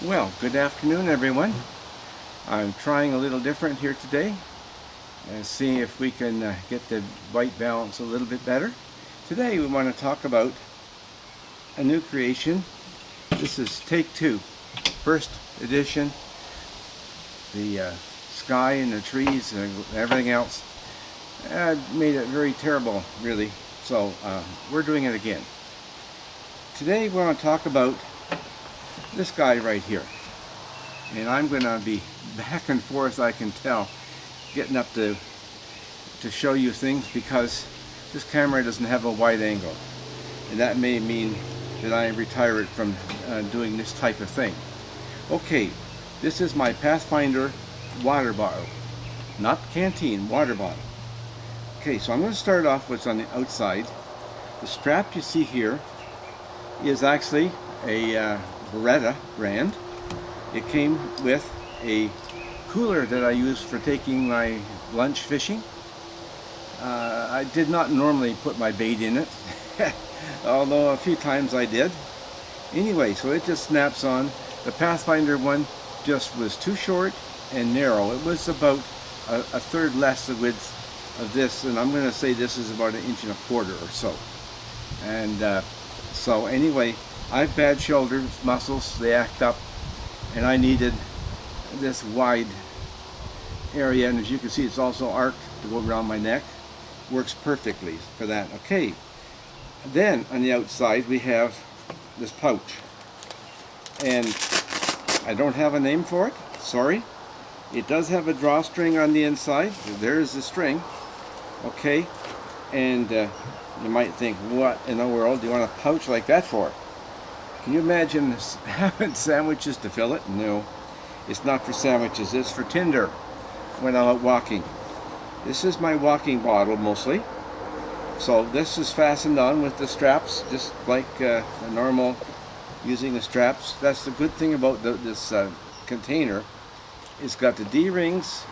Well, good afternoon, everyone. I'm trying a little different here today and see if we can get the white balance a little bit better. Today we want to talk about a new creation. This is take 2, first edition. The sky and the trees and everything else made it very terrible, really. So we're doing it again. Today we want to talk about this guy right here, and I'm going to be back and forth, I can tell, getting up to show you things because this camera doesn't have a wide angle, and that may mean that I retire it from doing this type of thing. Okay, this is my Pathfinder water bottle, not canteen, water bottle. Okay, so I'm going to start off with what's on the outside. The strap you see here is actually a Beretta brand. It came with a cooler that I use for taking my lunch fishing. I did not normally put my bait in it, although a few times I did. Anyway, so it just snaps on. The Pathfinder one just was too short and narrow. It was about a third less the width of this, and I'm going to say this is about 1.25 inches or so. And so anyway, I have bad shoulder muscles, they act up, and I needed this wide area, and as you can see it's also arced to go around my neck. Works perfectly for that. Okay, then on the outside we have this pouch, and I don't have a name for it, sorry. It does have a drawstring on the inside. There's the string. Okay, and you might think, what in the world do you want a pouch like that for? Can you imagine having sandwiches to fill it? No, it's not for sandwiches, it's for tinder when I'm out walking. This is my walking bottle mostly. So this is fastened on with the straps, just like the normal using the straps. That's the good thing about this container. It's got the D-rings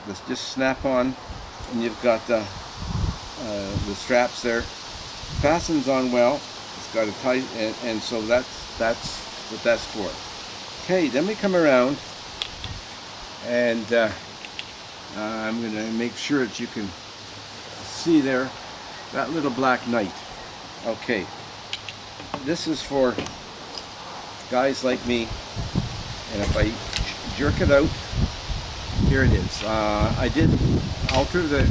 that just snap on, and you've got the straps there. Fastens on well. It's got a tight, and so that's what that's for. Okay, then we come around, and I'm going to make sure that you can see there that little black knight. Okay, this is for guys like me, and if I jerk it out, here it is. I did alter the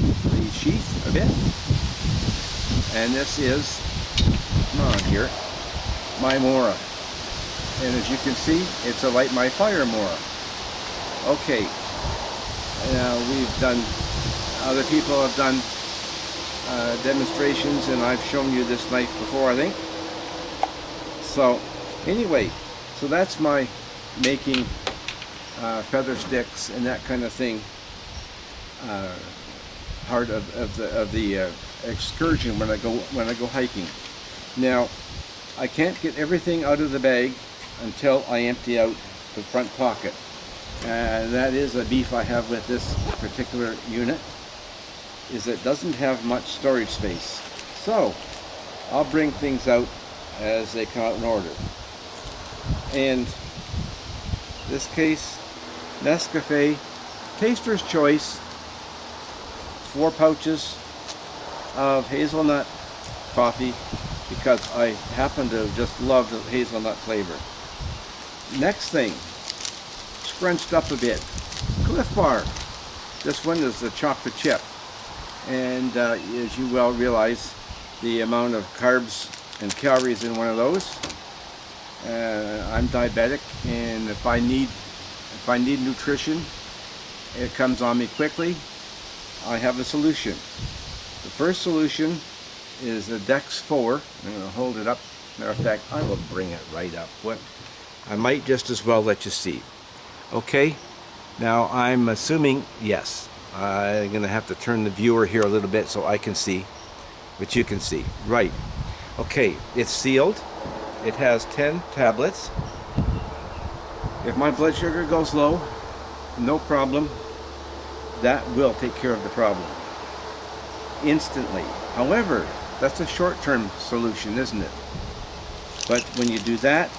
sheath a bit, and this is, come on here, my Mora. And as you can see, it's a Light My Fire Mora. Okay, now other people have done demonstrations, and I've shown you this knife before, I think. So anyway, so that's my making feather sticks and that kind of thing part of the excursion when I go hiking. Now, I can't get everything out of the bag until I empty out the front pocket. That is a beef I have with this particular unit, is it doesn't have much storage space. So I'll bring things out as they come out in order. And this case, Nescafe Taster's Choice, 4 pouches of hazelnut coffee, because I happen to just love the hazelnut flavor. Next thing, scrunched up a bit, Cliff Bar. This one is the chocolate chip, and as you well realize, the amount of carbs and calories in one of those. I'm diabetic, and if I need nutrition, it comes on me quickly. I have a solution. The first solution is the Dex 4. I'm going to hold it up. Matter of fact, I will bring it right up. I might just as well let you see. Okay, now I'm assuming, yes, I'm going to have to turn the viewer here a little bit so I can see, but you can see. Right. Okay, it's sealed. It has 10 tablets. If my blood sugar goes low, no problem. That will take care of the problem instantly. However, that's a short-term solution, isn't it? But when you do that,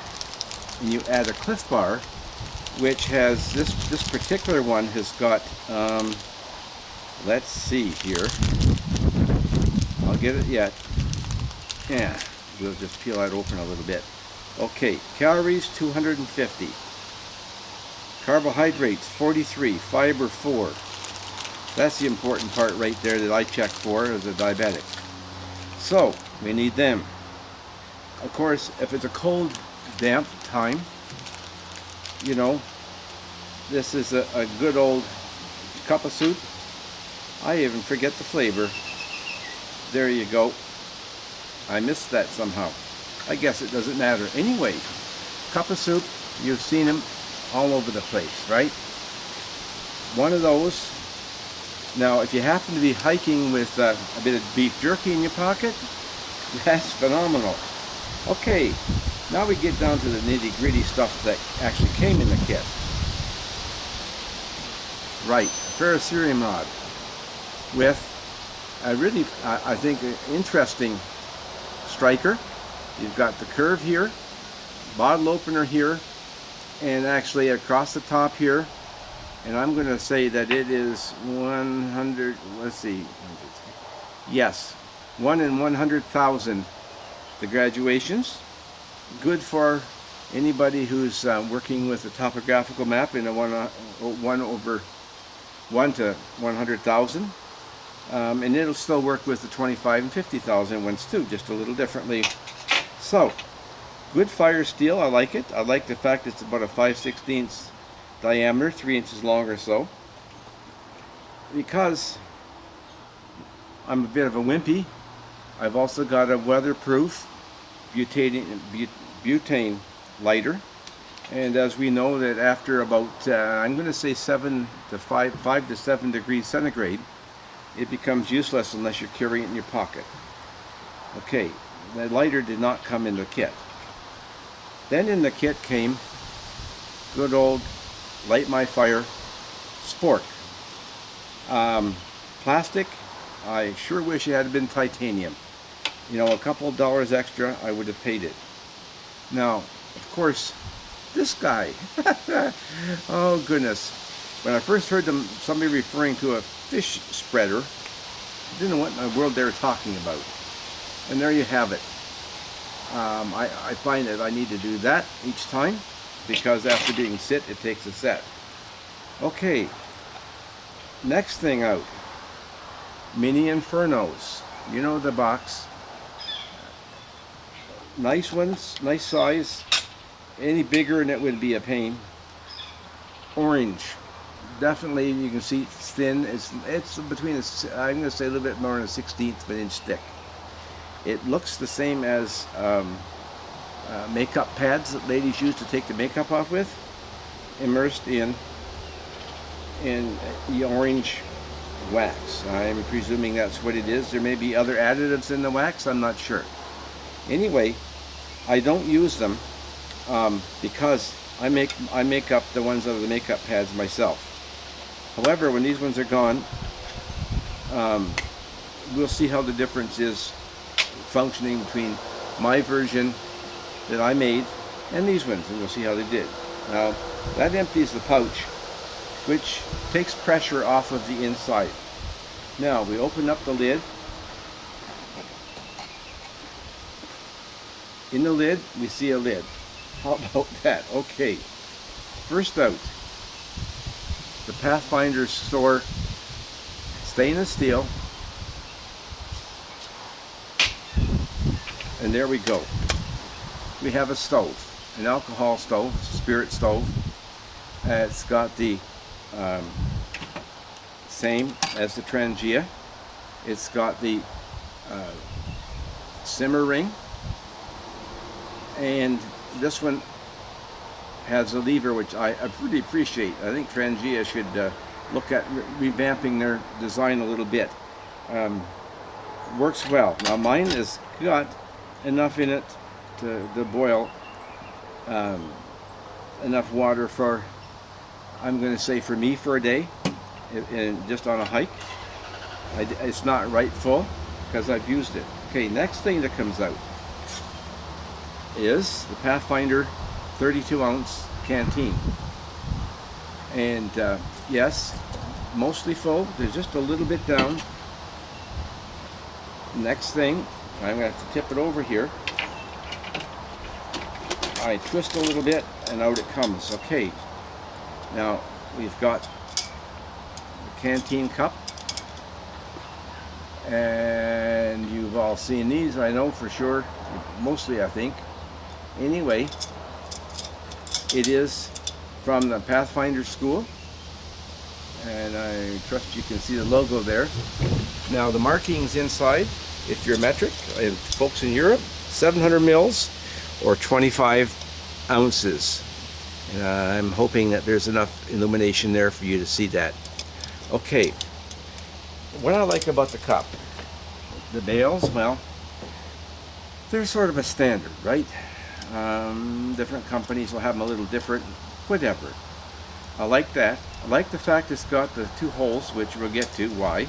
and you add a Cliff Bar, which has this particular one has got let's see here. I'll get it yet. Yeah, we'll just peel that open a little bit. Okay, calories 250. Carbohydrates 43, fiber 4. That's the important part right there that I check for as a diabetic. So, we need them. Of course, if it's a cold, damp time, you know, this is a good old cup of soup. I even forget the flavor. There you go. I missed that somehow. I guess it doesn't matter. Anyway, cup of soup, you've seen them all over the place, right? One of those. Now, if you happen to be hiking with a bit of beef jerky in your pocket, that's phenomenal. Okay, now we get down to the nitty-gritty stuff that actually came in the kit. Right, ferrocerium rod with a really, I think, an interesting striker. You've got the curve here, bottle opener here, and actually across the top here. And I'm going to say that it is 100, let's see, yes, 1 in 100,000, the graduations. Good for anybody who's working with a topographical map in a 1 to 100,000. And it'll still work with the 25 and 50,000 ones too, just a little differently. So, good fire steel, I like it. I like the fact it's about a 5/16 diameter, 3 inches long or so. Because I'm a bit of a wimpy, I've also got a weatherproof butane lighter. And as we know that after about, I'm going to say 5 to 7 degrees centigrade, it becomes useless unless you're carrying it in your pocket. Okay, the lighter did not come in the kit. Then in the kit came good old Light My Fire spork. Plastic, I sure wish it had been titanium. You know, a couple of dollars extra, I would have paid it. Now, of course, this guy, oh goodness. When I first heard somebody referring to a fish spreader, I didn't know what in the world they were talking about. And there you have it. I find that I need to do that each time, because after being sit, it takes a set. Okay, next thing out, mini infernos. You know the box. Nice ones, nice size. Any bigger and it would be a pain. Orange. Definitely, you can see it's thin. It's between, I'm going to say a little bit more than a 1/16 of an inch thick. It looks the same as makeup pads that ladies use to take the makeup off with, immersed in the orange wax. I'm presuming that's what it is. There may be other additives in the wax, I'm not sure. Anyway, I don't use them because I make up the ones out of the makeup pads myself. However, when these ones are gone, we'll see how the difference is functioning between my version that I made and these ones, and we'll see how they did. Now, that empties the pouch, which takes pressure off of the inside. Now, we open up the lid. In the lid, we see a lid. How about that? Okay. First out, the Pathfinder store stainless steel. And there we go. We have a stove, an alcohol stove, spirit stove. It's got the same as the Trangia. It's got the simmer ring. And this one has a lever, which I really appreciate. I think Trangia should look at revamping their design a little bit. Works well. Now mine has got enough in it to boil enough water for, I'm going to say for me, for a day, and just on a hike. It's not right full because I've used it. Okay, next thing that comes out is the Pathfinder 32-ounce canteen. And yes, mostly full. There's just a little bit down. Next thing, I'm going to have to tip it over here. I twist a little bit and out it comes. Okay, now we've got the canteen cup, and you've all seen these, I know for sure, mostly I think. Anyway, it is from the Pathfinder school, and I trust you can see the logo there. Now the markings inside, if you're metric, folks in Europe, 700 mils or 25 ounces. And I'm hoping that there's enough illumination there for you to see that. Okay, what I like about the cup, the bales, well, they're sort of a standard, right? Different companies will have them a little different, whatever. I like that. I like the fact it's got the two holes, which we'll get to, why.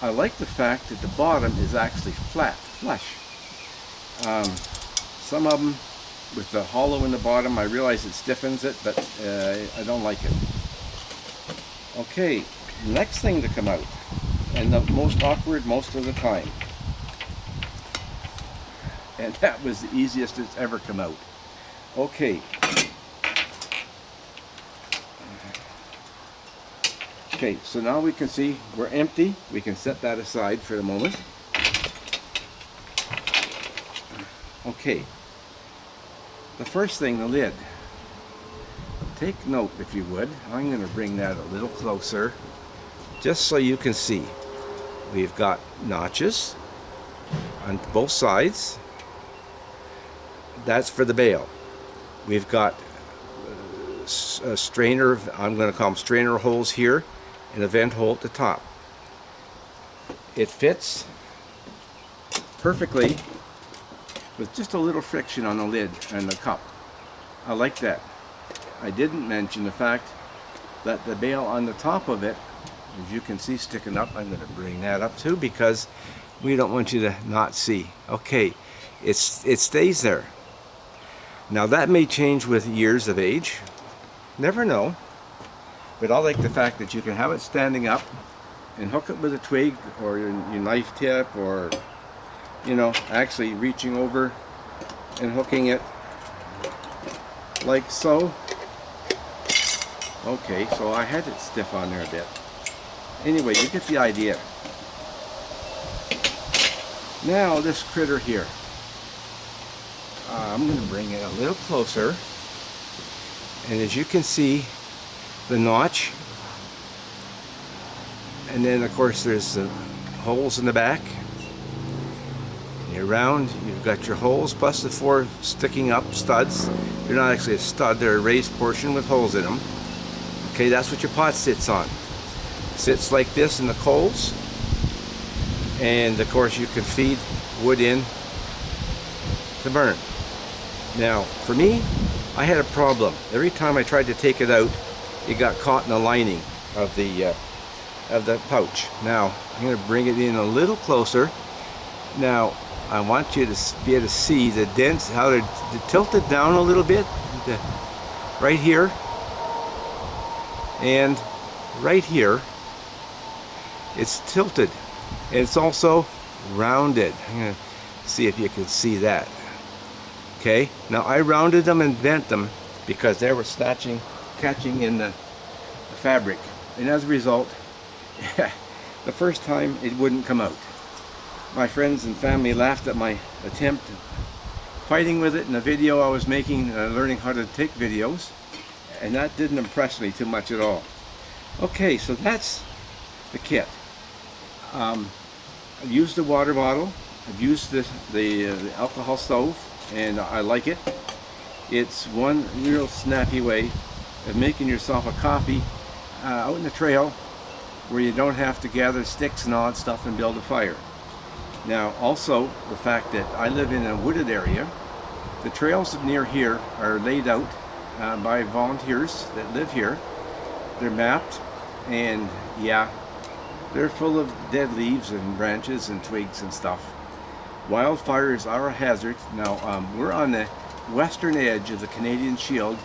I like the fact that the bottom is actually flat, flush. Some of them with the hollow in the bottom, I realize it stiffens it, but I don't like it. Okay, next thing to come out, and the most awkward most of the time. And that was the easiest it's ever come out. Okay. Okay, so now we can see we're empty. We can set that aside for the moment. Okay. The first thing, the lid. Take note, if you would. I'm going to bring that a little closer, just so you can see. We've got notches on both sides. That's for the bale. We've got a strainer, I'm going to call them strainer holes here, and a vent hole at the top. It fits perfectly with just a little friction on the lid and the cup. I like that. I didn't mention the fact that the bale on the top of it, as you can see sticking up, I'm going to bring that up too because we don't want you to not see. Okay, it stays there. Now that may change with years of age, never know, but I like the fact that you can have it standing up and hook it with a twig or your knife tip, or you know, actually reaching over and hooking it like so. Okay, so I had it stiff on there a bit. Anyway, you get the idea. Now this critter here, I'm going to bring it a little closer, and as you can see, the notch, and then of course there's the holes in the back. And you're round, you've got your holes plus the 4 sticking up studs. They're not actually a stud, they're a raised portion with holes in them. Okay, that's what your pot sits on. Sits like this in the coals, and of course you can feed wood in to burn. Now, for me, I had a problem. Every time I tried to take it out, it got caught in the lining of the pouch. Now, I'm going to bring it in a little closer. Now, I want you to be able to see the dents, how they're tilted down a little bit, right here, and right here. It's tilted, and it's also rounded. I'm going to see if you can see that. Okay, now I rounded them and bent them because they were catching in the fabric, and as a result, the first time it wouldn't come out. My friends and family laughed at my attempt fighting with it in a video I was making, learning how to take videos, and that didn't impress me too much at all. Okay, so that's the kit. I've used the water bottle, I've used the alcohol stove, and I like it. It's one real snappy way of making yourself a coffee out in the trail where you don't have to gather sticks and all that stuff and build a fire. Now also the fact that I live in a wooded area, the trails near here are laid out by volunteers that live here. They're mapped, and yeah, they're full of dead leaves and branches and twigs and stuff. Wildfires are a hazard. Now we're on the western edge of the Canadian Shield,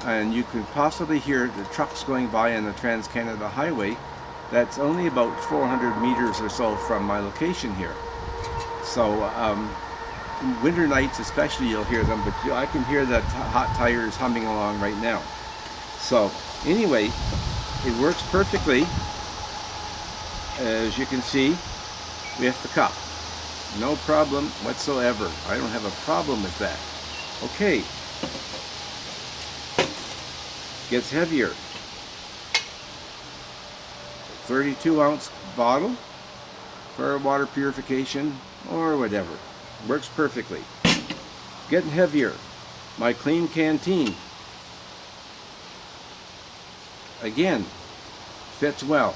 and you could possibly hear the trucks going by on the Trans-Canada Highway. That's only about 400 meters or so from my location here. So winter nights especially you'll hear them, but I can hear that hot tires humming along right now. So anyway, it works perfectly, as you can see, with the cup. No problem whatsoever. I don't have a problem with that. Okay, gets heavier. 32-ounce bottle for water purification or whatever. Works perfectly. Getting heavier. My clean canteen. Again, fits well.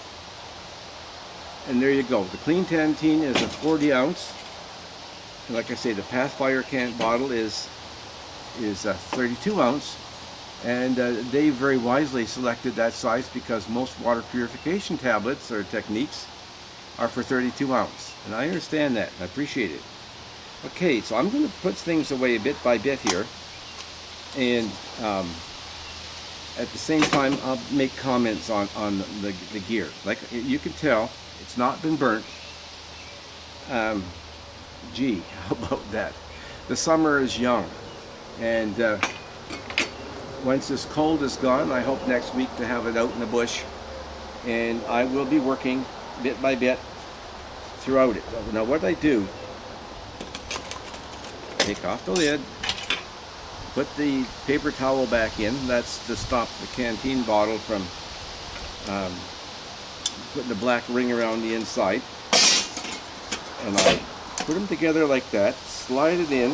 And there you go. The clean canteen is a 40-ounce. And like I say, the Pathfinder can bottle is a 32-ounce. And they very wisely selected that size because most water purification tablets or techniques are for 32-ounce. And I understand that. I appreciate it. Okay, so I'm going to put things away bit by bit here. And at the same time, I'll make comments on the gear. Like you can tell, it's not been burnt. Gee, how about that? The summer is young. And once this cold is gone, I hope next week to have it out in the bush. And I will be working bit by bit throughout it. Now what I do, take off the lid, put the paper towel back in. That's to stop the canteen bottle from putting the black ring around the inside. And I put them together like that, slide it in.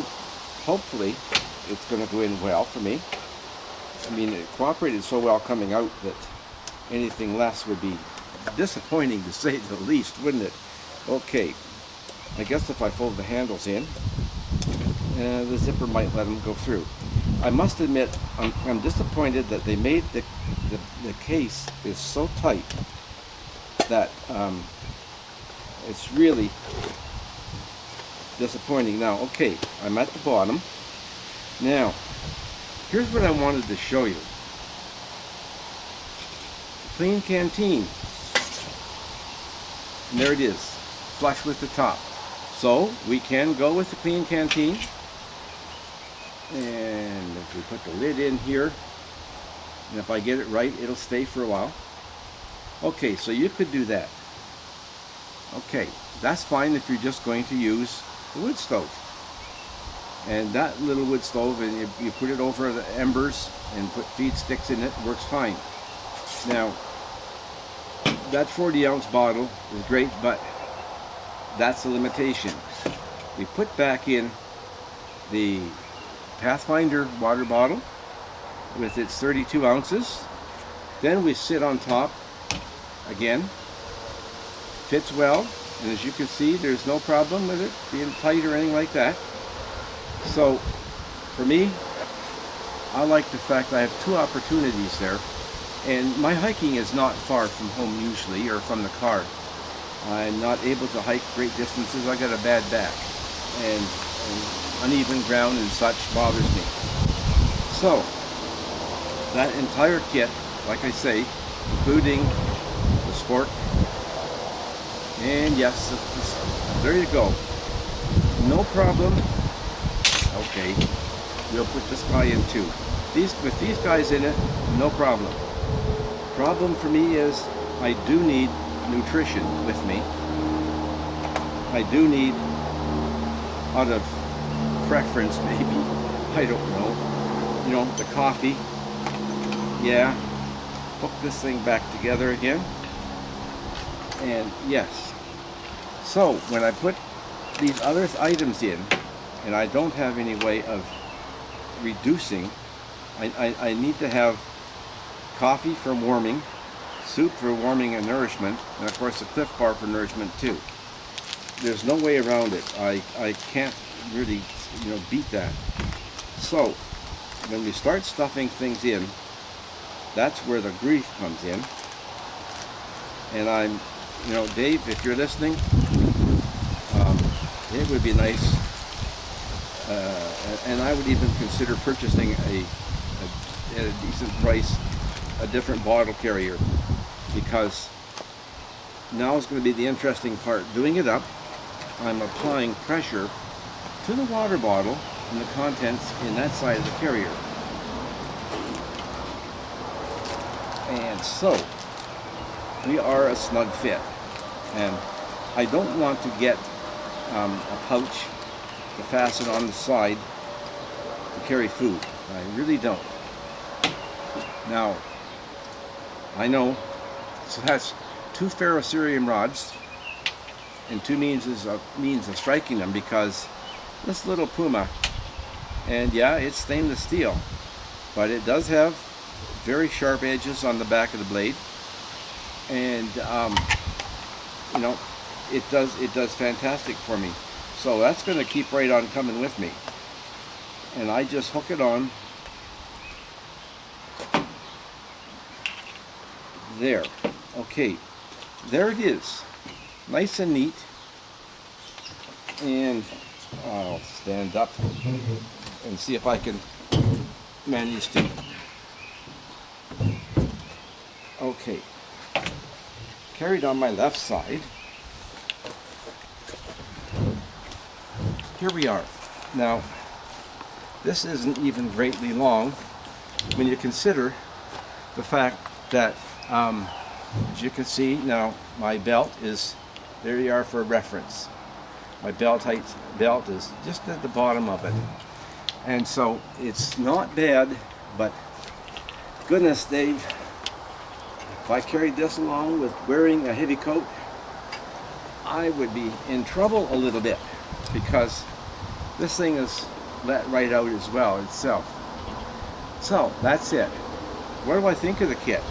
Hopefully it's going to go in well for me. I mean, it cooperated so well coming out that anything less would be disappointing to say the least, wouldn't it? Okay, I guess if I fold the handles in, the zipper might let them go through. I must admit, I'm disappointed that they made the case is so tight that it's really disappointing. Now, okay, I'm at the bottom. Now, here's what I wanted to show you. Clean canteen. And there it is, flush with the top. So, we can go with the clean canteen. And if we put the lid in here, and if I get it right, it'll stay for a while. Okay, so you could do that. Okay, that's fine if you're just going to use the wood stove. And that little wood stove, and you put it over the embers and put feed sticks in it, works fine. Now, that 40-ounce bottle is great, but that's a limitation. We put back in the Pathfinder water bottle with its 32 ounces. Then we sit on top again. Fits well, and as you can see, there's no problem with it being tight or anything like that. So, for me, I like the fact I have two opportunities there. And my hiking is not far from home usually, or from the car. I'm not able to hike great distances. I got a bad back, and uneven ground and such bothers me. So, that entire kit, like I say, including the sport, and yes, there you go. No problem. Okay, we'll put this guy in too. With these guys in it, no problem. Problem for me is I do need nutrition with me. I do need, out of preference maybe, I don't know, you know, the coffee. Yeah, hook this thing back together again. And yes, so when I put these other items in, and I don't have any way of reducing, I need to have coffee for warming, soup for warming and nourishment, and of course the Cliff Bar for nourishment too. There's no way around it. I can't really, you know, beat that. So when we start stuffing things in, that's where the grief comes in. And I'm, you know, Dave, if you're listening, it would be nice, and I would even consider purchasing a at a decent price a different bottle carrier, because now is going to be the interesting part. Doing it up, I'm applying pressure to the water bottle and the contents in that side of the carrier. And so we are a snug fit, and I don't want to get a pouch to fasten on the side to carry food. I really don't. Now, I know, so that's 2 ferrocerium rods and 2 means of striking them, because this little Puma, and yeah, it's stainless steel, but it does have very sharp edges on the back of the blade, and you know, it does fantastic for me. So that's going to keep right on coming with me, and I just hook it on there. Okay, there it is, nice and neat. And I'll stand up and see if I can manage to. Okay, carried on my left side. Here we are. Now, this isn't even greatly long when you consider the fact that, as you can see now, my belt is, there you are for reference. My belt is just at the bottom of it. And so it's not bad, but goodness, Dave, if I carried this along with wearing a heavy coat, I would be in trouble a little bit, because this thing is let right out as well itself. So that's it. What do I think of the kit?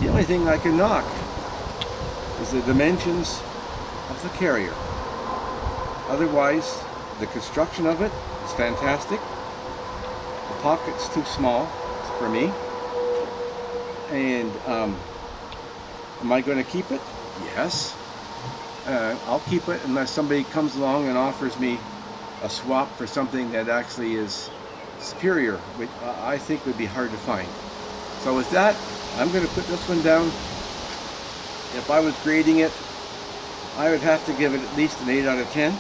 The only thing I can knock is the dimensions of the carrier. Otherwise, the construction of it is fantastic. The pocket's too small for me. And am I going to keep it? Yes. I'll keep it unless somebody comes along and offers me a swap for something that actually is superior, which I think would be hard to find. So with that, I'm going to put this one down. If I was grading it, I would have to give it at least an 8 out of 10.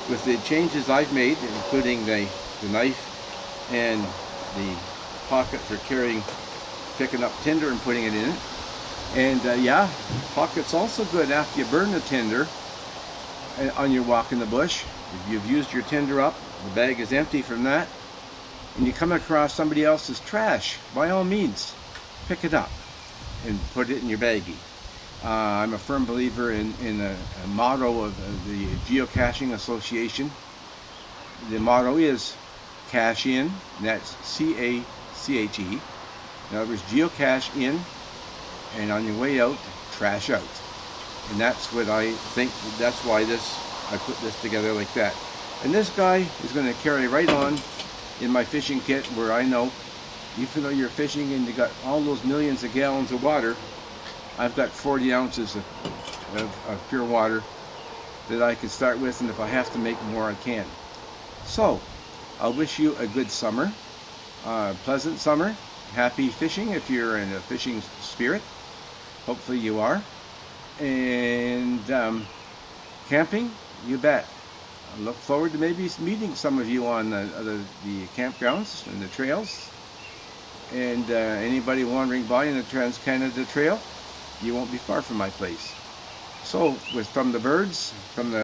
With the changes I've made, including the knife and the pocket for picking up tinder and putting it in it. And yeah, pocket's also good after you burn the tinder on your walk in the bush. If you've used your tinder up, the bag is empty from that, and you come across somebody else's trash, by all means, pick it up and put it in your baggie. I'm a firm believer in a motto of the Geocaching Association. The motto is cache in, and that's C-A-C-H-E. In other words, geocache in, and on your way out, trash out. And that's what I think, that's why I put this together like that. And this guy is going to carry right on in my fishing kit, where I know, even though you're fishing and you got all those millions of gallons of water, I've got 40 ounces of pure water that I can start with, and if I have to make more, I can. So, I wish you a good summer, pleasant summer, happy fishing if you're in a fishing spirit. Hopefully you are. And camping, you bet. I look forward to maybe meeting some of you on the campgrounds and the trails. And anybody wandering by in the Trans-Canada Trail, you won't be far from my place. So, from the birds, from the